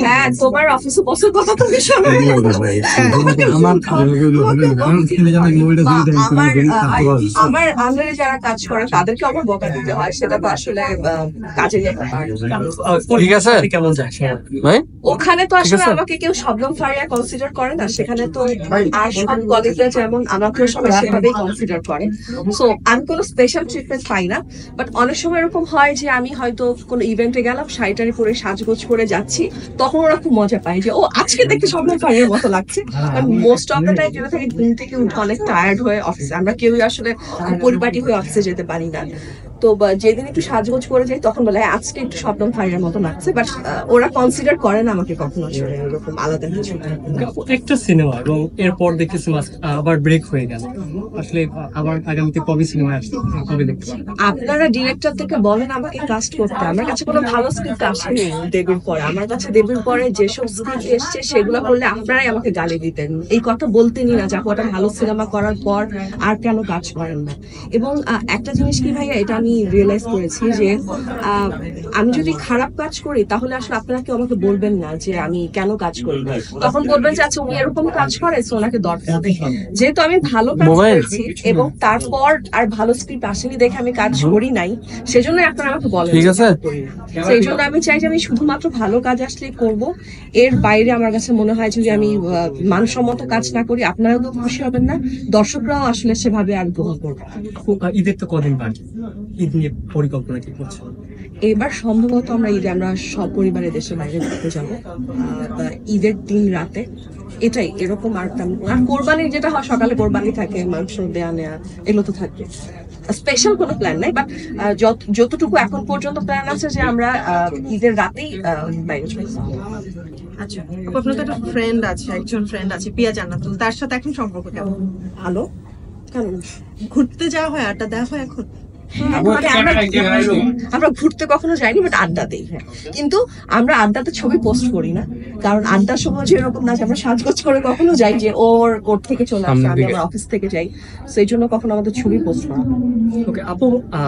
হ্যাঁ, তোমার অফিসে বসের কথা তুমি শোনো। আমার আন্ডারে যারা কাজ করে তাদেরকে আমার বকা দিতে হয়, সেটা তো আসলে কাজের একটা part। ঠিক আছে কেমন যায় ভাই? ওখানে তো আসলে আমাকে কেউ শবনম ফারিয়া কনসিডার করে না, সেখানে তো আর সব কলিগরা যেমন আমাকেও সবাই সেভাবেই কনসিডার করে। সো আমি কোনো স্পেশাল ট্রিটমেন্ট পাই না। বাট অনেক সময় এরকম হয় যে আমি হয়তো কোনো ইভেন্টে গেলাম, শাড়িটারি পরে সাজগোজ করে যাচ্ছি, তখন ওরা খুব মজা পায় যে ও আজকে দেখতে শবনম ফারিয়ার মতো লাগছে। মোস্ট অফ দ্য টাইম যেটা থেকে ঘুম থেকে উঠে অনেক টায়ার্ড হয়ে অফিসে, আমরা কেউই আসলে পরিপাটি হয়ে অফিসে যেতে পারি না। তো যেদিন একটু সাজগোজ করে যাই তখন বলে আজকে একটু শবনম ফারিয়ার মতো লাগছে। বাট ওরা কনসিডার করে না আমাকে কখনো আসলে এরকম আলাদা কিছু। একটা সিনেমা এবং এরপর দেখতেছি আবার ব্রেক হয়ে গেল, আসলে আবার আগামীতে কবে সিনেমা আসছে, কবে দেখতে পারবো? আপনারা ডিরেক্টর থেকে বলেন আমাকে কাস্ট করতে, আমার কাছে কোনো ভালো স্ক্রিপ্ট আসেনি দেবীর পরে। আমার কাছে দেবীর পরে যেসব স্ক্রিপ্ট এসছে সেগুলো করলে আপনারাই আমাকে গালি দিতেন, এই কথা বলতেনই না যে আপু একটা ভালো সিনেমা করার পর আর কেন কাজ করেন না। এবং একটা জিনিস কি ভাইয়া, এটা আমি রিয়েলাইজ করেছি যে আমি যদি খারাপ কাজ করি তাহলে আসলে আপনারা কেউ আমাকে বলবেন না যে আমি কেন কাজ করি, তখন বলবেন যে আচ্ছা উনি এরকম কাজ করে সো ওনাকে দরকার। যেহেতু আমি ভালো কাজ করেছি এবং তারপর আর ভালো স্ক্রিপ্ট আসেনি দেখে আমি কাজ করি নাই, সেজন্য আপনারা আমাকে বলেন। ঠিক আছে, সেই জন্য আমি চাই যে আমি শুধুমাত্র ভালো কাজ আসলে করব, এর বাইরে আমার কাছে মনে হয় যদি আমি মানসম্মত কাজ না করি আপনারাও তো খুশি হবেন না, দর্শকরাও আসলে সেভাবে আর গ্রহণ করবে না। ঈদের তো কদিন বাকি, ঈদ নিয়ে পরিকল্পনা কি করছো? এবার সম্ভবত আমরা ঈদে আমরা সব পরিবারে দেশের বাইরে ঘুরতে যাবো, ঈদের দিন রাতে, এটাই এরকম। আর আর কোরবানির যেটা হয় সকালে কোরবানি থাকে, মাংস দেয়া নেয়া এগুলো তো থাকবে। স্পেশাল কোনো প্ল্যান নাই, বাট যতটুকু এখন পর্যন্ত প্ল্যান আছে যে আমরা ঈদের রাতেই বাইরে চলে যাবো। আচ্ছা, আপনার তো একটা ফ্রেন্ড আছে, একজন ফ্রেন্ড আছে পিয়া জান্নাতুল, তার সাথে এখন সম্পর্ক কেমন? ভালো। কেন? ঘুরতে যাওয়া হয়, আড্ডা দেওয়া হয় এখন? আমরা ঘুরতে কখনো যাইনি, বাট আড্ডা দিই। হ্যাঁ, কিন্তু আমরা আড্ডাতে ছবি পোস্ট করি না, কারণ আড্ডার সময় যে এরকম না যে আমরা সাজগোজ করে কখনো যাই যে ওর কোর্ট থেকে চলে আসে, আমি আমার অফিস থেকে যাই, সেই জন্য কখনো আমাদের ছবি পোস্ট করা। ওকে আপু,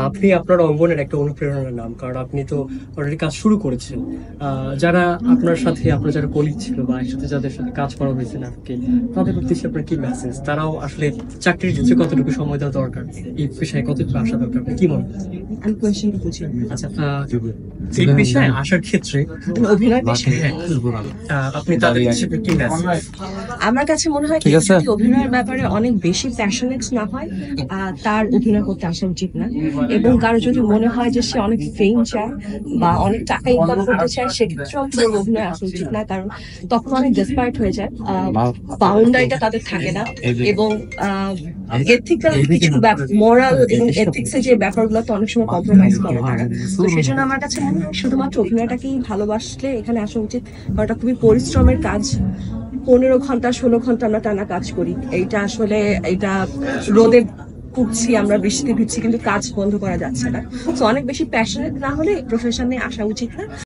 আপনি আপনার অঙ্গনের একটা অনুপ্রেরণার নাম, কারণ আপনি তো অলরেডি কাজ শুরু করেছেন। যারা আপনার সাথে, আপনার যারা কলিগ ছিল বা একসাথে যাদের সাথে কাজ করা হয়েছে নাটকে, তাদের উদ্দেশ্যে আপনার কি মেসেজ? তারাও আসলে চাকরির ক্ষেত্রে কতটুকু সময় দেওয়া দরকার, এই পেশায় কতটুকু আসা দরকার, আপনি কি মনে করেন? আমি কোয়েশ্চেনটা বুঝি। আচ্ছা, এই পেশায় আসার ক্ষেত্রে অভিনয় পেশায় আপনি তাদের হিসেবে কি মেসেজ? আমার কাছে মনে হয় কেউ যদি অভিনয়ের ব্যাপারে অনেক বেশি প্যাশনেট না হয় তার অভিনয় করতে আসা উচিত না। এবং কারো যদি মনে হয় যে সে অনেক ফেম চায় বা অনেক টাকা ইনকাম করতে চায়, সেক্ষেত্রেও ওর অভিনয় আসা উচিত না, কারণ তখন অনেক ডেসপারেট হয়ে যায়, বাউন্ডারিটা তাদের থাকে না। এবং এথিক্যাল কিছু মোরাল এবং এথিক্সের যে ব্যাপারগুলো তো অনেক সময় কম্প্রোমাইজ করে তারা। তো সেজন্য আমার কাছে মনে হয় শুধুমাত্র অভিনয়টাকেই ভালোবাসলে এখানে আসা উচিত। কারণ এটা খুবই পরিশ্রমের কাজ, 15 ঘন্টা 16 ঘন্টা আমরা টানা কাজ করি। এইটা আসলে এটা রোদে পুড়ছি, আমরা বৃষ্টিতে ভিজছি, কিন্তু কাজ বন্ধ করা যাচ্ছে না। তো অনেক বেশি প্যাশনেট না হলে প্রফেশনে আসা উচিত না।